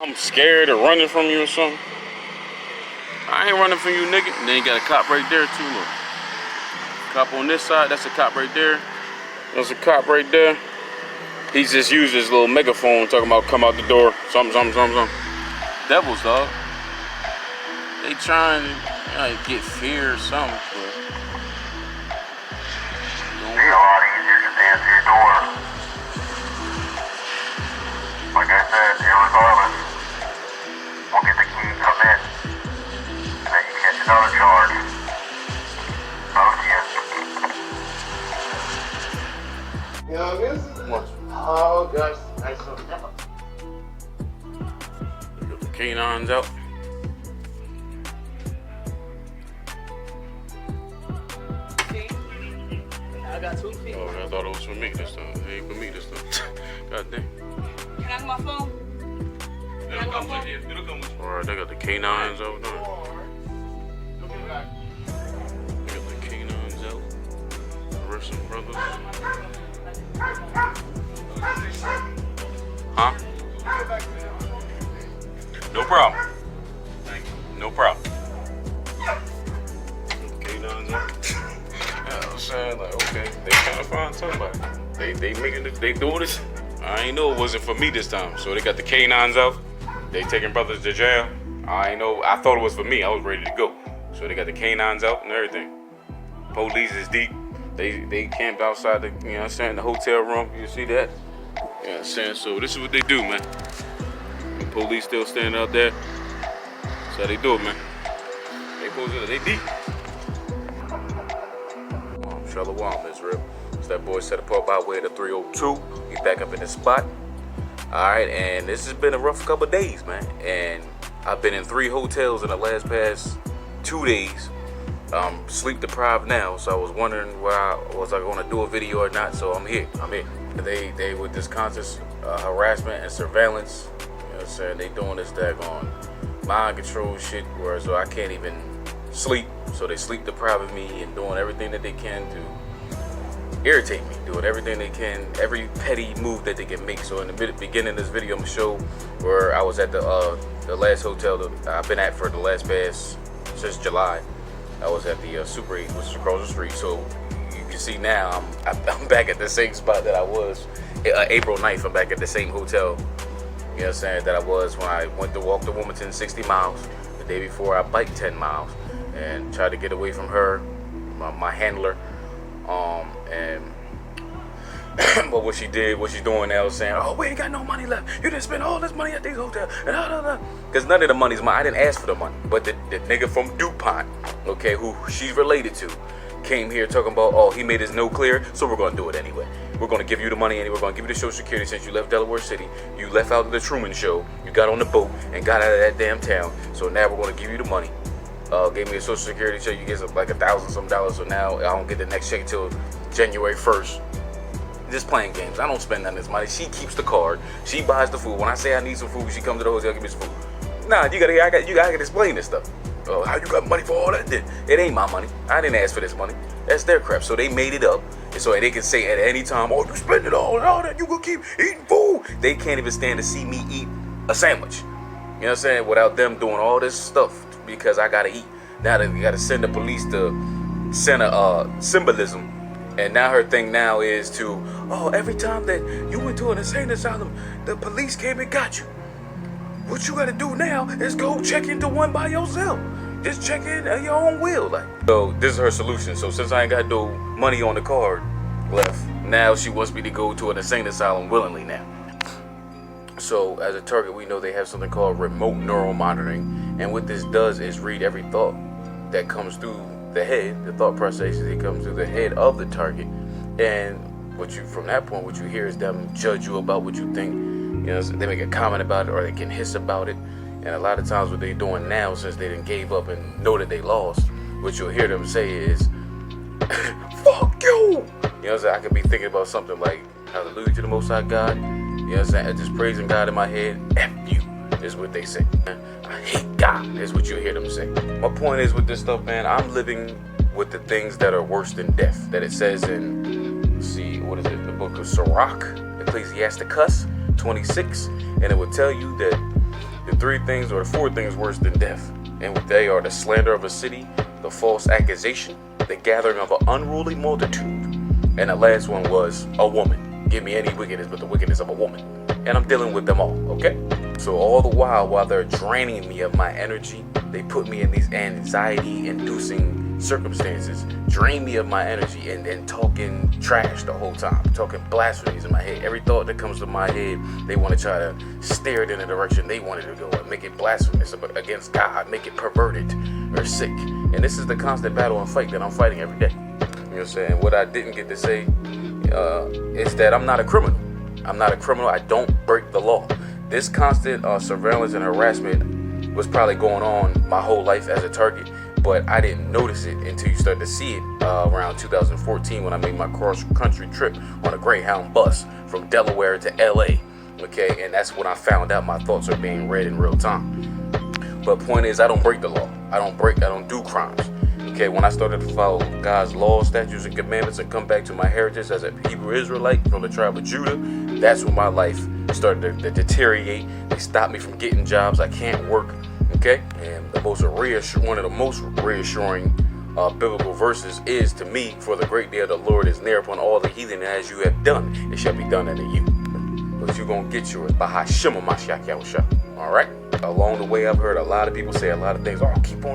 I'm scared of running from you or something. I ain't running from you, nigga. And then you got a cop right there too, look. Cop on this side, that's a cop right there. There's a cop right there. He's just used his little megaphone talking about come out the door, something. Devils, dog. They trying to get fear or something. It's a lot easier just to answer your door. Like I said, irregardless, we'll get the key, come in, and then you catch another charge. You know this? What? Oh gosh, nice one. Get the canines out. I got 2 feet. Oh, I thought it was for me this time. It ain't for me this time. God damn. Can I have my phone? It'll come with you. Alright, they got the canines out now. They got the canines out. Harrasment brothers. Huh? No problem. No problem. Canines out. Yeah, I'm saying, like, okay, they trying to find somebody. They making it, they doing this. I ain't know it wasn't for me this time. So they got the canines out. They taking brothers to jail. I ain't know. I thought it was for me. I was ready to go. So they got the canines out and everything. Police is deep. They camped outside the, you know what I'm saying, the hotel room. You see that? You know what I'm saying? So this is what they do, man. The police still standing out there. That's how they do it, man. They deep. Shalom, Israel. So that boy set apart by way of the 302. He's back up in the spot. Alright, and this has been a rough couple days, man. And I've been in 3 hotels in the past 2 days. Sleep deprived now, so I was wondering was I going to do a video or not. So I'm here. They with this constant harassment and surveillance. You know what I'm saying? They doing this daggone mind control shit, where so I can't even sleep. So they sleep depriving me and doing everything that they can to irritate me, doing everything they can, every petty move that they can make. So in the beginning of this video, I'm gonna show where I was at the last hotel that I've been at for the since July. I was at the Super 8, which is across the street. So you can see now I'm back at the same spot that I was April 9th. I'm back at the same hotel. You know what I'm saying, that I was when I went to walk to Wilmington 60 miles. The day before I biked 10 miles and tried to get away from her, my handler. But what she's doing now is saying, oh, we ain't got no money left. You didn't spend all this money at these hotels. Because none of the money's mine. I didn't ask for the money. But the nigga from DuPont, okay, who she's related to, came here talking about, oh, he made his no clear, so we're going to do it anyway. We're going to give you the money anyway. We're going to give you the Social Security since you left Delaware City. You left out of the Truman Show. You got on the boat and got out of that damn town. So now we're going to give you the money. Gave me a Social Security check. You get like $1,000 some. So now I don't get the next check until January 1st. Just playing games. I don't spend none of this money. She keeps the card. She buys the food. When I say I need some food, she comes to the hotel, give me some food. Nah, you gotta explain this stuff. How you got money for all that? It ain't my money. I didn't ask for this money. That's their crap. So they made it up, and so they can say at any time, oh, you spend it all and all that. You gonna keep eating food. They can't even stand to see me eat a sandwich. You know what I'm saying? Without them doing all this stuff because I gotta eat. Now they gotta send the police to send a symbolism. And now her thing now is to, oh, every time that you went to an insane asylum, the police came and got you. What you gotta do now is go check into one by yourself. Just check in at your own will. So this is her solution. So since I ain't got no money on the card left, now she wants me to go to an insane asylum willingly now. So as a target, we know they have something called remote neural monitoring. And what this does is read every thought that comes through the head, the thought processes that comes through the head of the target, and from that point, what you hear is them judge you about what you think. You know, they make a comment about it or they can hiss about it. And a lot of times, what they're doing now, since they done gave up and know that they lost, what you'll hear them say is, "Fuck you." You know what I'm saying? I could be thinking about something like, "Hallelujah to the Most High God." You know what I'm saying? Just praising God in my head. F you is what they say. I hate God is what you hear them say. My point is with this stuff, man, I'm living with the things that are worse than death. That it says in, let's see, what is it? The book of Sirach, Ecclesiasticus 26. And it will tell you that three things or the four things worse than death. And they are the slander of a city, the false accusation, the gathering of an unruly multitude, and the last one was a woman. Give me any wickedness but the wickedness of a woman. And I'm dealing with them all, okay? So all the while they're draining me of my energy, they put me in these anxiety-inducing circumstances, drain me of my energy, and talking trash the whole time, talking blasphemies in my head. Every thought that comes to my head, they want to try to steer it in the direction they want it to go and make it blasphemous against God, make it perverted or sick. And this is the constant battle and fight that I'm fighting every day. You know what I'm saying? What I didn't get to say is that I'm not a criminal. I'm not a criminal. I don't break the law. This constant surveillance and harassment was probably going on my whole life as a target, but I didn't notice it until you start to see it around 2014 when I made my cross-country trip on a Greyhound bus from Delaware to LA. Okay, and that's when I found out my thoughts are being read in real time. But point is, I don't break the law. I don't do crimes. Okay, when I started to follow God's laws, statutes, and commandments and come back to my heritage as a Hebrew Israelite from the tribe of Judah, that's when my life started to deteriorate. They stopped me from getting jobs. I can't work. Okay, and one of the most reassuring biblical verses is to me, for the great day of the Lord is near upon all the heathen, and as you have done, it shall be done unto you. But you're going to get yours by Hashem Mashiach Yahusha. All right? Along the way, I've heard a lot of people say a lot of things. Oh, keep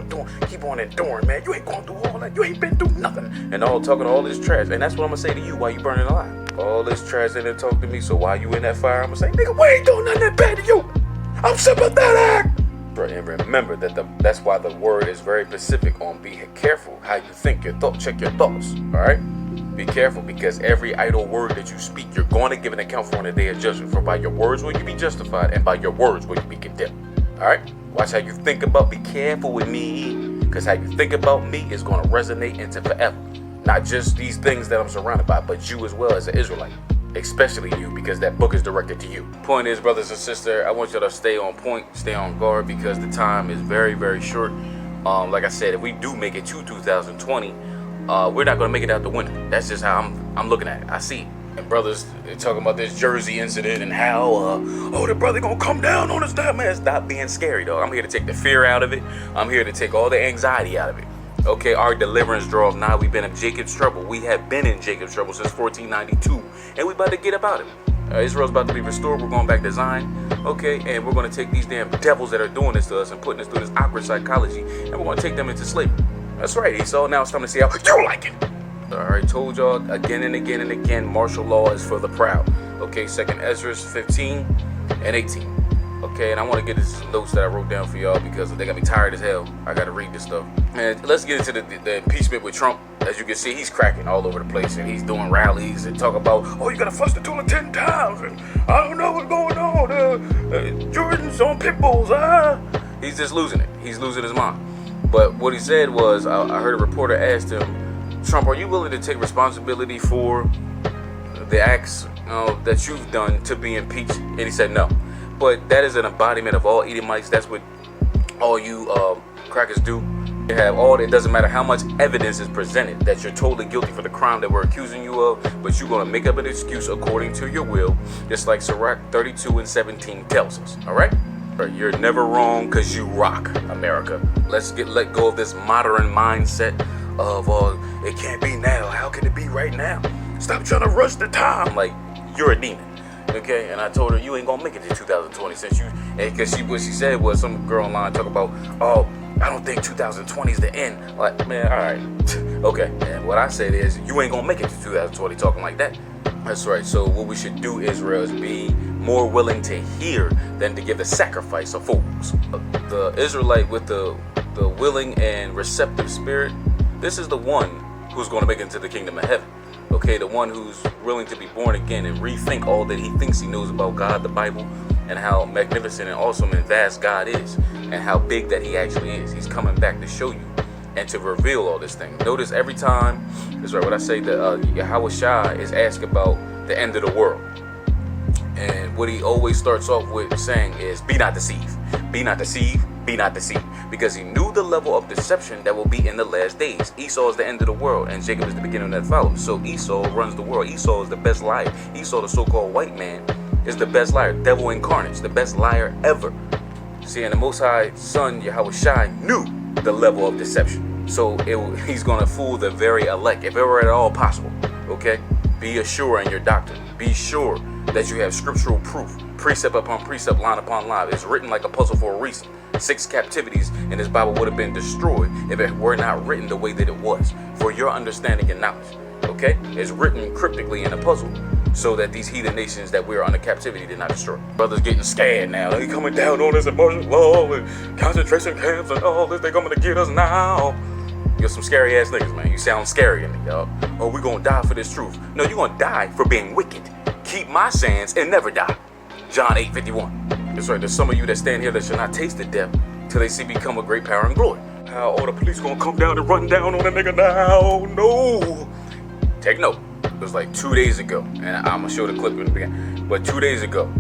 on enduring, man. You ain't going through all that. You ain't been through nothing. And all talking all this trash. And that's what I'm going to say to you while you burning alive. All this trash that they talk to me. So while you in that fire, I'm going to say, nigga, we ain't doing nothing that bad to you. I'm sympathetic. And remember that's why the word is very specific on be careful how you think, check your thoughts. All right? Be careful, because every idle word that you speak, you're going to give an account for on the day of judgment. For by your words will you be justified, and by your words will you be condemned. All right? Watch how you think about. Be careful with me, because how you think about me is going to resonate into forever. Not just these things that I'm surrounded by, but you as well as an Israelite. Especially you, because that book is directed to you. Point is, brothers and sisters, I want you to stay on point, stay on guard, because the time is very, very short. Like I said, if we do make it to 2020, we're not going to make it out the window. That's just how I'm looking at it. I see it. And brothers talking about this Jersey incident and how, the brother going to come down on us now, man. Stop being scary, dog. I'm here to take the fear out of it. I'm here to take all the anxiety out of it. Okay, our deliverance draws nigh. We've been in Jacob's trouble. We have been in Jacob's trouble since 1492. And we about to get about it. Israel's about to be restored. We're going back to Zion. Okay, and we're going to take these damn devils that are doing this to us and putting us through this awkward psychology, and we're going to take them into slavery. That's right, Esau. Now it's time to see how you like it. I already told y'all again and again and again, martial law is for the proud. Okay, 2nd Ezra 15 and 18. Okay, and I want to get into some notes that I wrote down for y'all because they got me tired as hell. I got to read this stuff. And let's get into the impeachment with Trump. As you can see, he's cracking all over the place, and he's doing rallies and talk about, you got to flush the toilet 10 times, and I don't know what's going on. Jordan's on pit bulls. He's just losing it. He's losing his mind. But what he said was, I heard a reporter asked him, Trump, are you willing to take responsibility for the acts that you've done to be impeached? And he said no. But that is an embodiment of all Edomites. That's what all you crackers do. You have all. It doesn't matter how much evidence is presented that you're totally guilty for the crime that we're accusing you of, but you're going to make up an excuse according to your will, just like Sirach 32 and 17 tells us. All right? You're never wrong because you rock, America. Let's let go of this modern mindset of, it can't be now. How can it be right now? Stop trying to rush the time. Like, you're a demon. Okay, and I told her, you ain't gonna make it to 2020 because what she said was, some girl online talk about, I don't think 2020 is the end. Like, man, all right. Okay, and what I said is, you ain't gonna make it to 2020 talking like that. That's right. So what we should do, Israel, is be more willing to hear than to give the sacrifice of fools. The Israelite with the willing and receptive spirit, this is the one who's going to make it into the kingdom of heaven. Okay, the one who's willing to be born again and rethink all that he thinks he knows about God, the Bible, and how magnificent and awesome and vast God is, and how big that he actually is. He's coming back to show you and to reveal all this thing. Notice every time, that's right, what I say, that Yahweh Shai is asked about the end of the world. And what he always starts off with saying is, be not deceived. Be not deceived. Be not deceived. Because he knew the level of deception that will be in the last days. Esau is the end of the world, and Jacob is the beginning that follows. So Esau runs the world. Esau is the best liar. Esau, the so-called white man, is the best liar. Devil incarnate, the best liar ever. See, and the Most High Son, Yahweh Shai, knew the level of deception. So he's going to fool the very elect, if it were at all possible, okay? Be assured in your doctrine. Be sure that you have scriptural proof, precept upon precept, line upon line. It's written like a puzzle for a reason. 6 captivities in this Bible would have been destroyed if it were not written the way that it was, for your understanding and knowledge, okay? It's written cryptically in a puzzle, so that these heathen nations that we're under captivity did not destroy. Brothers getting scared now. They coming down on us and martial law and concentration camps and all this. They coming to get us now. You're some scary ass niggas, man. You sound scary to me, y'all. Oh, we gonna die for this truth. No, you gonna die for being wicked. Keep my sayings and never die. John 8:51. That's right. There's some of you that stand here that shall not taste the death till they see me come with great power and glory. How all the police gonna come down and run down on a nigga now? No. Take note. It was like 2 days ago, and I'm gonna show the clip in the beginning. But 2 days ago,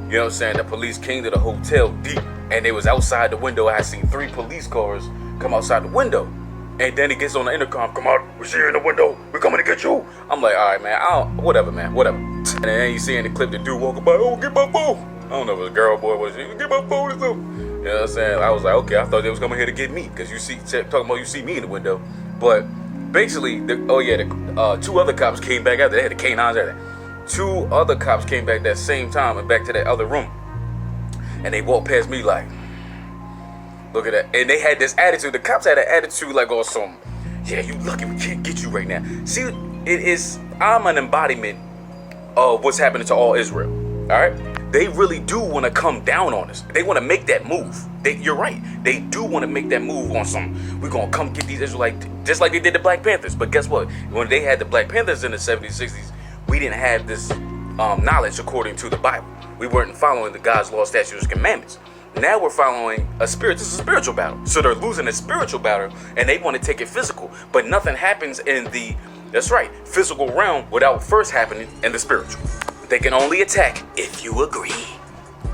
you know what I'm saying? The police came to the hotel deep, and they was outside the window. I seen 3 police cars come outside the window, and then he gets on the intercom. Come out, we see you in the window. We coming to get you. I'm like, all right, man. Whatever, man. Whatever. And then you see in the clip the dude walking by. Oh, get my phone. I don't know if it was a girl, boy, was it? Get my phone or something. You know what I'm saying? I was like, okay, I thought they was coming here to get me, because you see, talking about you see me in the window, but. Basically, 2 other cops came back after. They had the canines out there. 2 other cops came back that same time and back to that other room. And they walked past me like, look at that. And they had this attitude. The cops had an attitude like, oh, some, yeah, you lucky we can't get you right now. See, I'm an embodiment of what's happening to all Israel. All right? They really do want to come down on us. They want to make that move. You're right. They do want to make that move on some, we're going to come get these Israelites, just like they did the Black Panthers. But guess what? When they had the Black Panthers in the 70s, 60s, we didn't have this knowledge according to the Bible. We weren't following the God's law, statutes, and commandments. Now we're following this is a spiritual battle. So they're losing a spiritual battle, and they want to take it physical. But nothing happens in the, that's right, physical realm without first happening in the spiritual. They can only attack if you agree.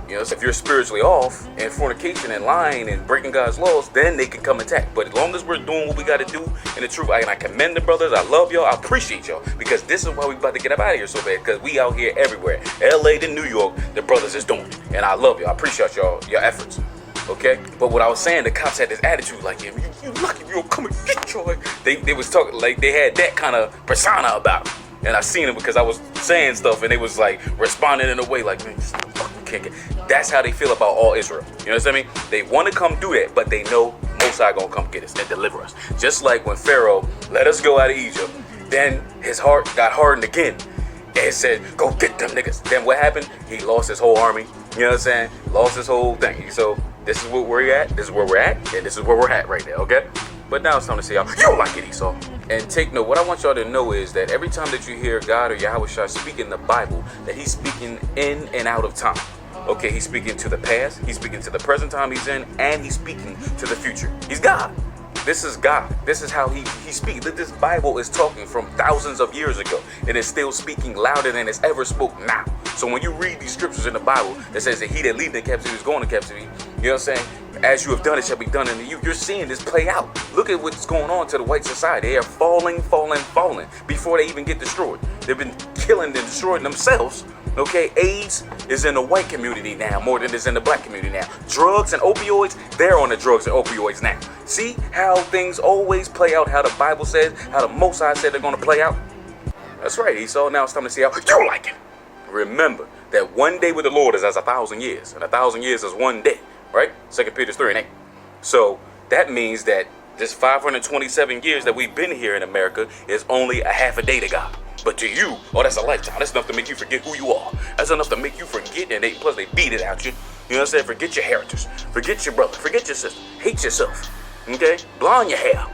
You know, so if you're spiritually off and fornication and lying and breaking God's laws, then they can come attack. But as long as we're doing what we got to do in the truth, I commend the brothers. I love y'all. I appreciate y'all, because this is why we about to get up out of here so bad, because we out here everywhere. LA to New York, the brothers is doing it. And I love y'all. I appreciate y'all, your efforts. Okay? But what I was saying, the cops had this attitude like, yeah, you lucky you don't come and get your, they was talking like they had that kind of persona about them. And I seen them because I was saying stuff, and they was like responding in a way like, man, you can't get. That's how they feel about all Israel. You know what I mean? They want to come do that, but they know Most High gonna come get us and deliver us. Just like when Pharaoh let us go out of Egypt, then his heart got hardened again, and said, go get them niggas. Then what happened? He lost his whole army. You know what I'm saying? Lost his whole thing. So this is where we're at. This is where we're at, and this is where we're at right now. Okay? But now it's time to say, y'all, you don't like it, Esau. And take note, what I want y'all to know is that every time that you hear God or Yahweh Shai speak in the Bible, that he's speaking in and out of time. Okay, he's speaking to the past, he's speaking to the present time he's in, and he's speaking to the future. He's God. This is God. This is how he speaks. This Bible is talking from thousands of years ago, and it's still speaking louder than it's ever spoke now. So when you read these scriptures in the Bible that says that he that lead in captivity is going to captivity, you know what I'm saying? As you have done, it shall be done unto you. You're seeing this play out. Look at what's going on to the white society. They are falling before they even get destroyed. They've been killing and destroying themselves. Okay, AIDS is in the white community now more than it's in the black community now. Drugs and opioids, they're on the drugs and opioids now. See how things always play out, how the Bible says, how the Most High said they're going to play out? That's right, Esau. Now it's time to see how you like it. Remember that one day with the Lord is as 1,000 years, and 1,000 years is one day, right? 2 Peter 3:8. So that means that this 527 years that we've been here in America is only a half a day to God. But to you, oh, that's a lifetime. That's enough to make you forget who you are. That's enough to make you forget, and plus they beat it out you. You know what I'm saying? Forget your heritage. Forget your brother. Forget your sister. Hate yourself. Okay? Blonde your hair.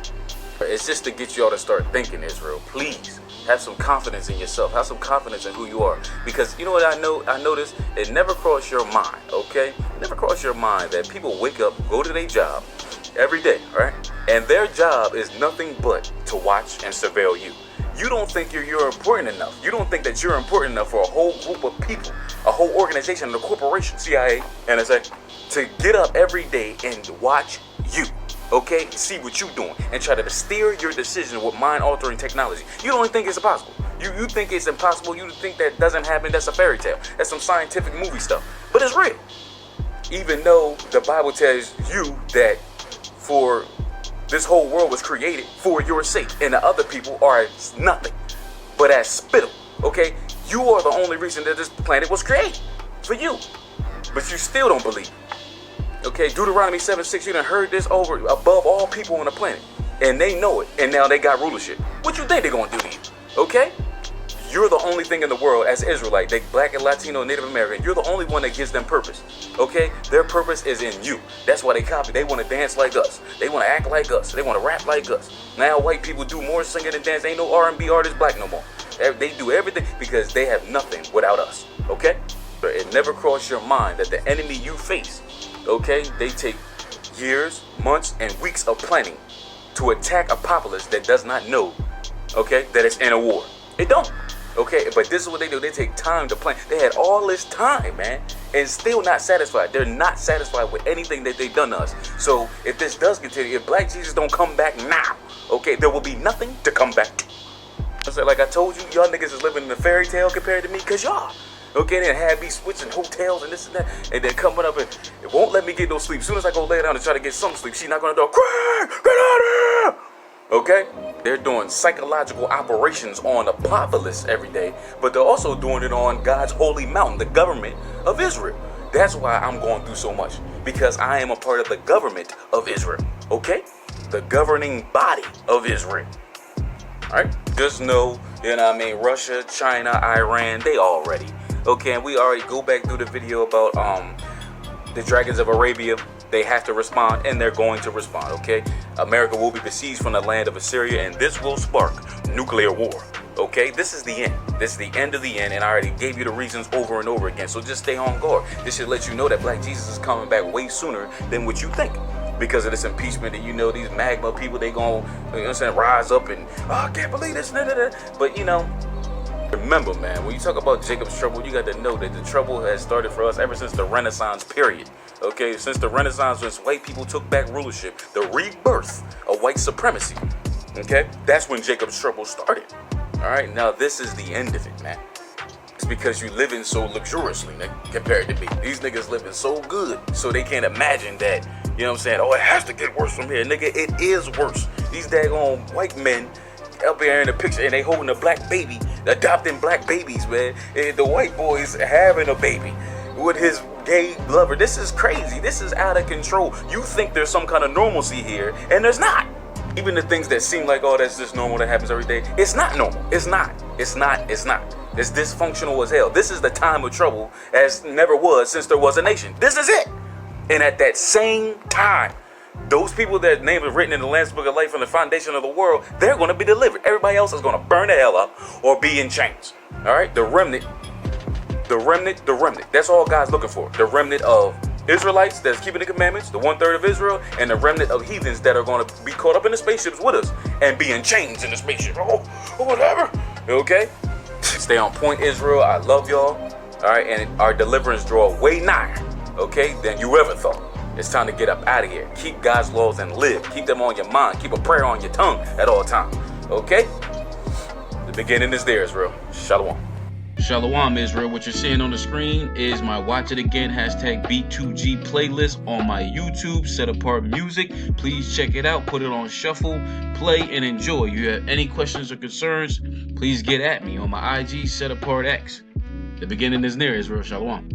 It's just to get y'all to start thinking, Israel. Please, have some confidence in yourself. Have some confidence in who you are. Because you know what I noticed? It never crossed your mind, okay? It never crossed your mind that people wake up, go to their job every day, right? And their job is nothing but to watch and surveil you. You don't think you're important enough. You don't think that you're important enough for a whole group of people, a whole organization, a corporation, CIA, NSA, to get up every day and watch you, okay? See what you're doing and try to steer your decision with mind-altering technology. You don't think it's impossible. You think it's impossible. You think that doesn't happen. That's a fairy tale. That's some scientific movie stuff. But it's real. even though the Bible tells you that for this whole world was created for your sake, and the other people are as nothing but as spittle. Okay, you are the only reason that this planet was created, for you, but you still don't believe. Okay, Deuteronomy 7:6, you done heard this over above all people on the planet, and they know it, and now they got rulership. What you think they're gonna do to you? Okay, you're the only thing in the world as Israelite, they Black and Latino, Native American, you're the only one that gives them purpose. Okay, their purpose is in you. That's why they copy. They want to dance like us. They want to act like us. They want to rap like us. Now white people do more singing and dance. Ain't no R&B artist black no more. They do everything because they have nothing without us. Okay, but it never crossed your mind that the enemy you face, okay, they take years, months, and weeks of planning to attack a populace that does not know, okay, that it's in a war. It don't. Okay, but this is what they do. They take time to plan. They had all this time, man, and still not satisfied. They're not satisfied with anything that they've done to us. So if this does continue, if Black Jesus don't come back now, okay, there will be nothing to come back to. I said, like I told you, y'all niggas is living in a fairy tale compared to me, cause y'all. Okay, then had me switching hotels and this and that, and then coming up and it won't let me get no sleep. As soon as I go lay down and try to get some sleep, she knock on the door, Craig, get out of here! Okay, they're doing psychological operations on a populace every day, but they're also doing it on God's holy mountain, the government of Israel. That's why I'm going through so much, because I am a part of the government of Israel. Okay, the governing body of Israel. All right, just know, you know what I mean, Russia, China, Iran, they all ready. Okay, and we already go back through the video about the dragons of Arabia. They have to respond, and they're going to respond. Okay, America will be besieged from the land of Assyria, and this will spark nuclear war. Okay, this is the end. This is the end of the end, and I already gave you the reasons over and over again. So just stay on guard. This should let you know that Black Jesus is coming back way sooner than what you think, because of this impeachment. And you know these magma people, they gonna, you know what I'm saying, rise up and I can't believe this. But you know, remember, man, when you talk about Jacob's trouble, you got to know that the trouble has started for us ever since the Renaissance period. Okay, since the Renaissance, when white people took back rulership, the rebirth of white supremacy. Okay, that's when Jacob's trouble started. All right, now this is the end of it, man. It's because you living so luxuriously, nigga, compared to me. These niggas living so good, so they can't imagine that, you know what I'm saying? Oh, it has to get worse from here, nigga. It is worse. These daggone white men up here in the picture, and they holding a black baby, adopting black babies, man. And the white boy's having a baby with his gay lover. This is crazy. This is out of control. You think there's some kind of normalcy here, and there's not. Even the things that seem like, oh, that's just normal, that happens every day, it's not normal. It's not. It's dysfunctional as hell. This is the time of trouble as never was since there was a nation. This is it. And at that same time, those people that names are written in the Lamb's Book of Life from the foundation of the world, they're going to be delivered. Everybody else is going to burn the hell up or be in chains. All right, the remnant. That's all God's looking for. The remnant of Israelites that's keeping the commandments, the 1/3 of Israel, and the remnant of heathens that are going to be caught up in the spaceships with us and be in chains in the spaceship. Oh, whatever. Okay? Stay on point, Israel. I love y'all. All right, and our deliverance draw way nigher, okay, than you ever thought. It's time to get up out of here. Keep God's laws and live. Keep them on your mind. Keep a prayer on your tongue at all times. Okay? The beginning is there, Israel. Shalom. Shalom, Israel. What you're seeing on the screen is my Watch It Again #B2G playlist on my YouTube, Set Apart Music. Please check it out. Put it on shuffle, play, and enjoy. You have any questions or concerns, please get at me on my IG, Set Apart X. The beginning is near, Israel. Shalom.